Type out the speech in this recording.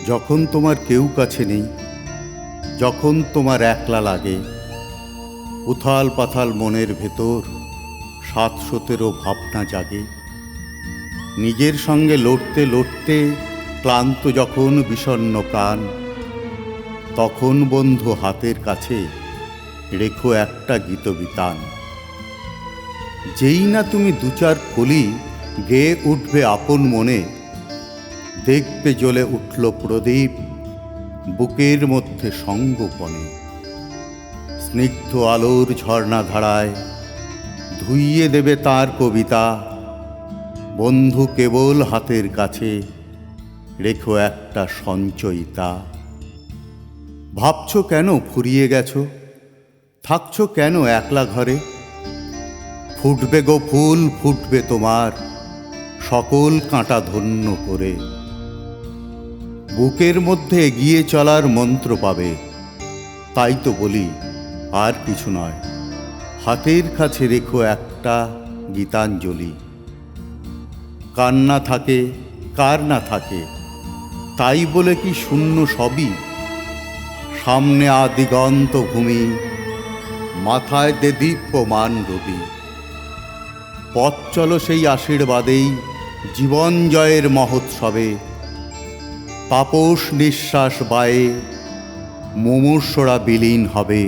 যখন তোমার কেউ কাছে নেই, যখন তোমার একলা লাগে, উথাল পাথাল মনের ভেতর ৭১৭ ভাবনা জাগে। নিজের সঙ্গে লড়তে লড়তে ক্লান্ত যখন বিষণ্ণ প্রাণ, তখন বন্ধু হাতের কাছে রেখো একটা গীতবিতান। যেই না তুমি দু চার কলি গেয়ে উঠবে আপন মনে, দেখবে জ্বলে উঠল প্রদীপ বুকের মধ্যে সঙ্গোপনে। স্নিগ্ধ আলোর ঝর্ণা ধারায় ধুইয়ে দেবে তার কবিতা। বন্ধু কেবল হাতের কাছে রেখো একটা সঞ্চয়িতা। ভাবছো কেন ফুরিয়ে গেছো, থাকছো কেন একলা ঘরে? ফুটবে গো ফুল, ফুটবে তোমার সকল কাঁটা ধন্য করে। বুকের মধ্যে এগিয়ে চলার মন্ত্র পাবে, তাই তো বলি আর কিছু নয়, হাতের কাছে রেখো একটা গীতাঞ্জলি। কার না থাকে, কার না থাকে, তাই বলে কি শূন্য সবই? সামনে আদিগন্ত ভূমি, মাথায় দে দীপ্যমান রবি। পথ চলো সেই আশীর্বাদেই জীবন জয়ের মহোৎসবে। তাপস নিঃশ্বাস বায়ে মুমূর্ষরা বিলীন হবে